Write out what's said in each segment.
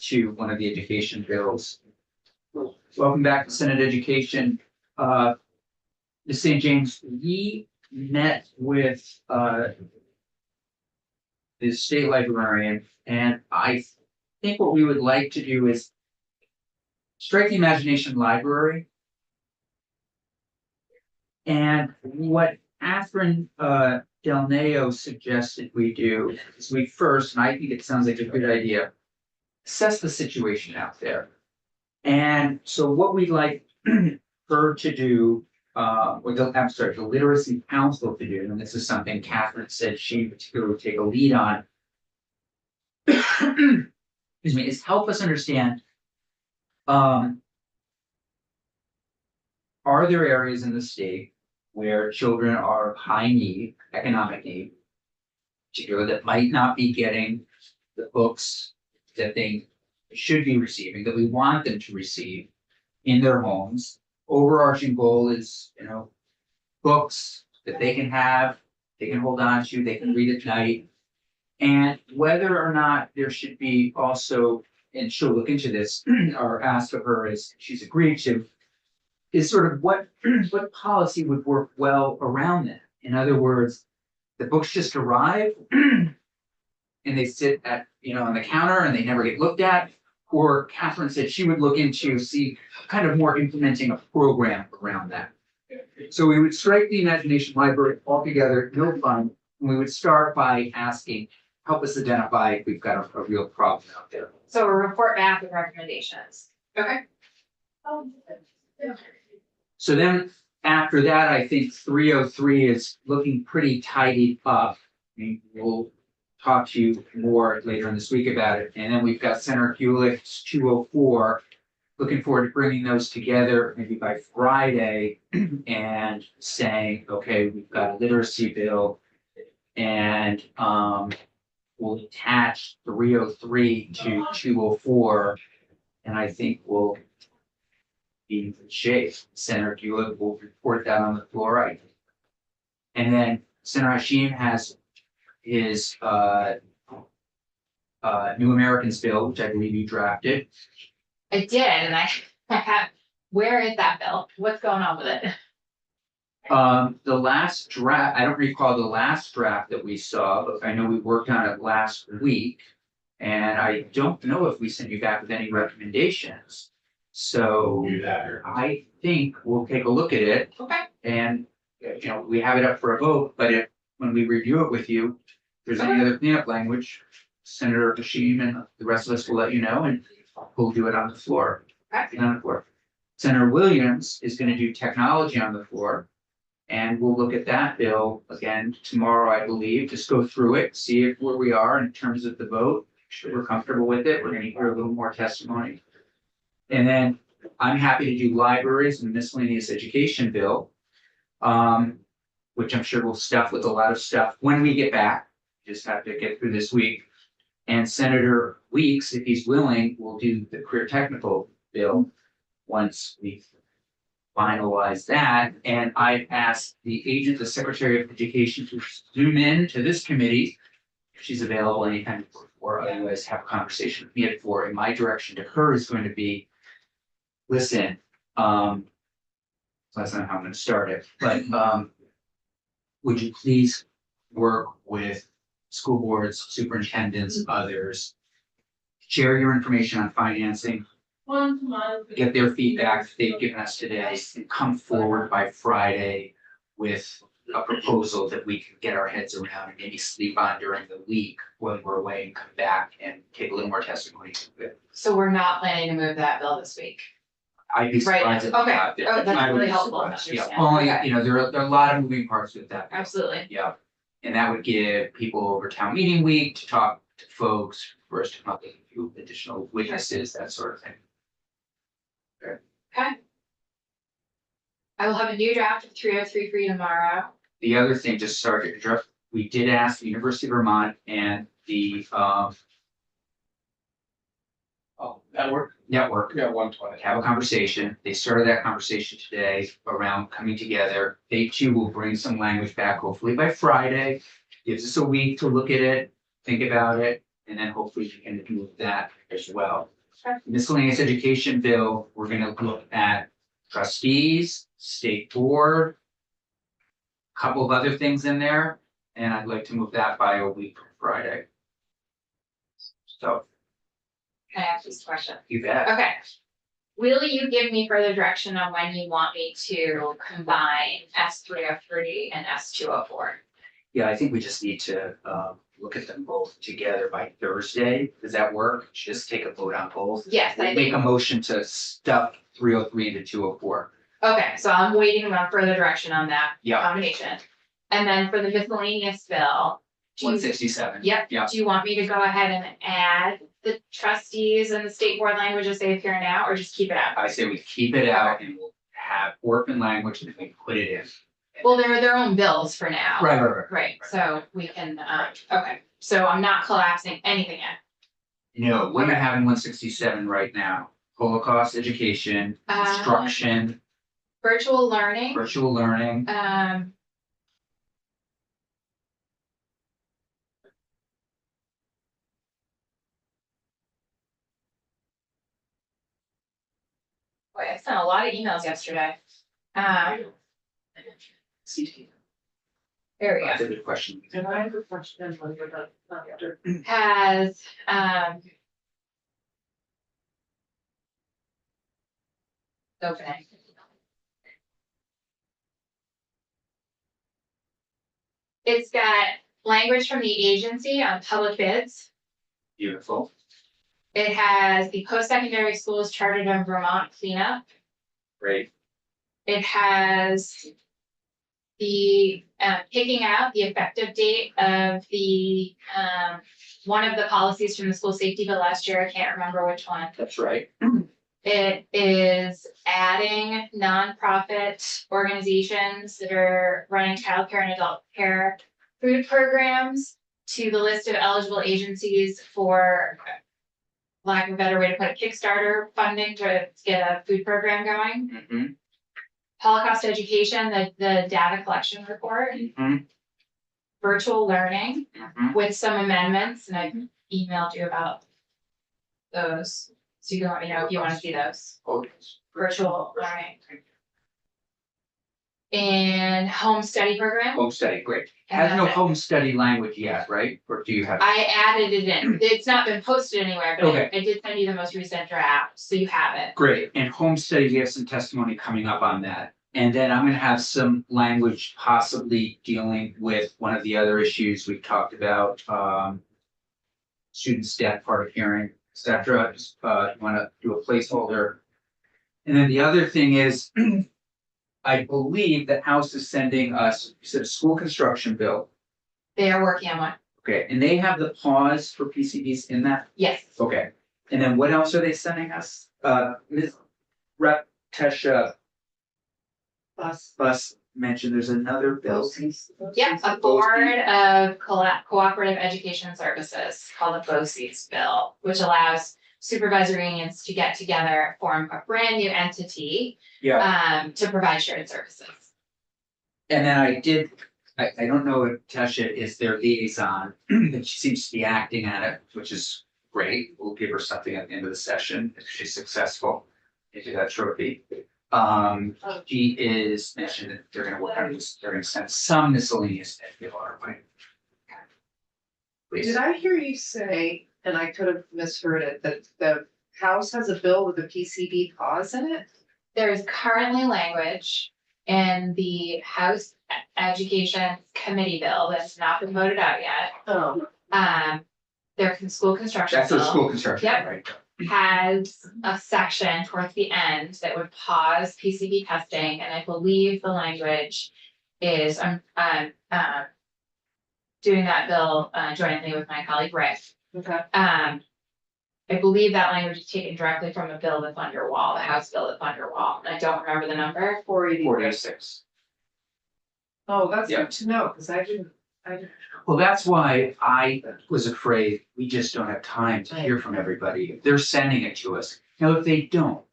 to one of the education bills. Welcome back to Senate Education. Ms. St. James, we met with the state librarian, and I think what we would like to do is strike the imagination library. And what Catherine Del Neo suggested we do is we first, and I think it sounds like a good idea, assess the situation out there. And so what we'd like her to do, the Literacy Council to do, and this is something Catherine said she particularly would take a lead on, excuse me, is help us understand, are there areas in the state where children are of high need, economic need, particularly that might not be getting the books that they should be receiving, that we want them to receive in their homes. Overarching goal is, books that they can have, they can hold on to, they can read at night. And whether or not there should be also, and she'll look into this, or ask of her as she's agreed to, is sort of what policy would work well around that. In other words, the books just arrive and they sit at, on the counter and they never get looked at. Or Catherine said she would look into see kind of more implementing a program around that. So we would strike the imagination library altogether, no fun, and we would start by asking, help us identify if we've got a real problem out there. So a report back with recommendations. Okay. So then after that, I think 303 is looking pretty tidied up. We'll talk to you more later in this week about it. And then we've got Senator Hewlett's 204. Looking forward to bringing those together maybe by Friday and saying, okay, we've got a literacy bill and we'll attach 303 to 204. And I think we'll be in good shape. Senator Hewlett will report that on the floor. And then Senator Hashim has his New Americans bill, which I believe you drafted. I did, and I have, where is that bill? What's going on with it? The last draft, I don't recall the last draft that we saw, but I know we worked on it last week. And I don't know if we sent you back with any recommendations. So I think we'll take a look at it. Okay. And, we have it up for a vote, but when we review it with you, if there's any other cleanup language, Senator Hashim and the rest of us will let you know, and we'll do it on the floor. Okay. On the floor. Senator Williams is going to do technology on the floor, and we'll look at that bill again tomorrow, I believe. Just go through it, see where we are in terms of the vote. Make sure we're comfortable with it. We're going to hear a little more testimony. And then I'm happy to do libraries and miscellaneous education bill, which I'm sure will stuff with a lot of stuff when we get back. Just have to get through this week. And Senator Weeks, if he's willing, will do the career technical bill once we finalize that. And I've asked the Secretary of Education to zoom in to this committee if she's available anytime before. Otherwise, have a conversation with me at 4. And my direction to her is going to be, listen, so that's not how I'm going to start it, but would you please work with school boards, superintendents, others, share your information on financing, get their feedback that they've given us today, and come forward by Friday with a proposal that we can get our heads around and maybe sleep on during the week when we're away and come back and take a little more testimony. So we're not planning to move that bill this week. I'd be surprised if Okay. not. Oh, that's I would really be helpful to surprised. Yeah, understand. only, Okay. there are a lot of moving parts with that. Absolutely. Yeah, and that would give people over town meeting week to talk to folks, for us to come up with a few additional witnesses, that sort of thing. Okay. I will have a new draft of 303 for you tomorrow. The other thing, just sorry to interrupt, we did ask the University of Vermont and the Network, network yeah, 120. have a conversation. They started that conversation today around coming together. They too will bring some language back, hopefully by Friday. Gives us a week to look at it, think about it, and then hopefully we can move that as well. Okay. Miscellaneous education bill, we're gonna look at trustees, state board. Couple of other things in there, and I'd like to move that by a week from Friday. So, Can I ask this question? you bet. Okay. Will you give me further direction on when you want me to combine S303 and S204? Yeah, I think we just need to look at them both together by Thursday. Does that work? Just take a vote on both. Yes, I Make think, a motion to stuff 303 into 204. okay, so I'm waiting on further direction on that Yeah, combination. And then for the miscellaneous bill. do you- 167. Yep, Yeah, do you want me to go ahead and add the trustees and the state board language as they appear now, or just keep it out? I say we keep it out and we'll have orphan language and we put it in. Well, they're their own bills for now. Right. Right, so we can, okay, so I'm not collapsing anything yet. No, we're having 167 right now. Holocaust education, instruction, Virtual learning, virtual learning. boy, I sent a lot of emails yesterday. There we That's go. a good question. And I have a question on the after. Has, opening. It's got language from the agency on public bids. Beautiful. It has the post-secondary schools chartered in Vermont cleanup. Great. It has the picking out the effective date of the one of the policies from the school safety bill last year. I can't remember which one. That's right. It is adding nonprofit organizations that are running childcare and adult care food programs to the list of eligible agencies for lack of a better way to put it, Kickstarter funding to get a food program going. Mm-hmm. Holocaust education, the data collection report, Mm-hmm. virtual learning Mm-hmm. with some amendments, and I emailed you about those. So you can let me know if you want to see those, virtual learning. And home study program. Home study, great. Has no And home study language yet, right? Or do you have? I added it in. It's not been posted anywhere, but Okay. I did send you the most recent draft, so you have it. Great. And home study, we have some testimony coming up on that. And then I'm gonna have some language possibly dealing with one of the other issues we've talked about, student staff hard of hearing, et cetera. Just wanna do a placeholder. And then the other thing is, I believe the House is sending us, you said a school construction bill. They are working on one. Okay, and they have the pause for PCBs in that? Yes. Okay, and then what else are they sending us? Ms. Rep. Tesha Bus mentioned there's another bill. Yep, a board of cooperative education services called the BOCES bill, which allows supervisory unions to get together, form a brand new entity Yeah, to provide shared services. and then I don't know if Tesha is their liaison, but she seems to be acting on it, which is great. We'll give her something at the end of the session if she's successful into that trophy. She is mentioned that they're gonna work on this, they're gonna send some miscellaneous ed our way. Please. Did I hear you say, and I could have misheard it, that the House has a bill with a PCB pause in it? There is currently language in the House Education Committee bill that's not been voted out yet. Oh, Their school construction That's the bill school construction, Yep. right? has a section towards the end that would pause PCB testing, and I believe the language is, doing that bill jointly with my colleague Rick. okay. I believe that language is taken directly from a bill that's on your wall, the House bill that's on your wall, and I don't remember the number. 480. 46. Oh, that's Yeah. good to know, because I didn't. Well, that's why I was afraid we just don't have time to hear from everybody. They're sending it to us. Now, if they don't,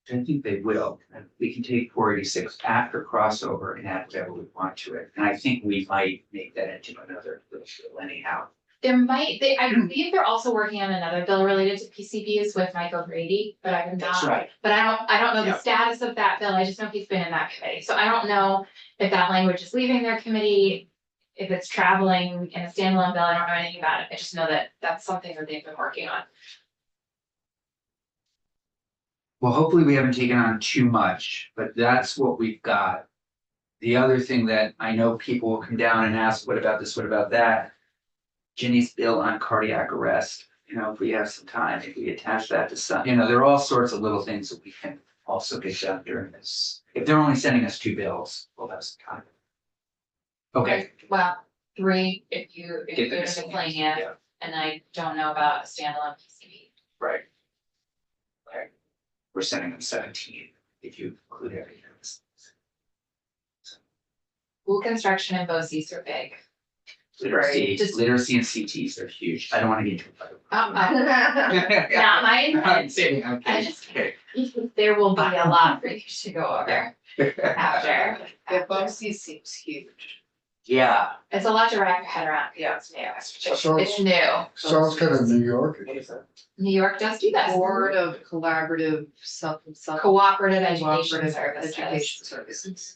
which I think they will, we can take 486 after crossover and add whatever we want to it. And I think we might make that into another little bill anyhow. There might, I believe they're also working on another bill related to PCBs with Michael Grady, but I'm That's not. right. But I don't know the Yeah. status of that bill, I just know he's been in that committee, so I don't know if that language is leaving their committee. If it's traveling in a standalone bill, I don't know anything about it, I just know that that's something that they've been working on. Well, hopefully we haven't taken on too much, but that's what we've got. The other thing that I know people will come down and ask, what about this, what about that? Ginny's bill on cardiac arrest, if we have some time, if we attach that to some, there are all sorts of little things that we can also get done during this. If they're only sending us 2 bills, we'll have some time. Okay. Well, 3, if you, Get if the you're missing playing ones, it, yeah. and I don't know about a standalone PCB. Right. Right. We're sending them 17, if you include everything. School construction and BOCES are big. Literacy, Just- literacy and CTs are huge. I don't wanna get into a fight. Not my I'm intent. kidding, I'm I kidding. just- Okay. There will be a lot for you to go over after. The BOCES seems huge. Yeah, It's a lot to wrap your head around, yeah, it's new. So It's new. sounds kind of New York. New York does do this. Board of Collaborative something. Cooperative Education Cooperative Services. Education Services.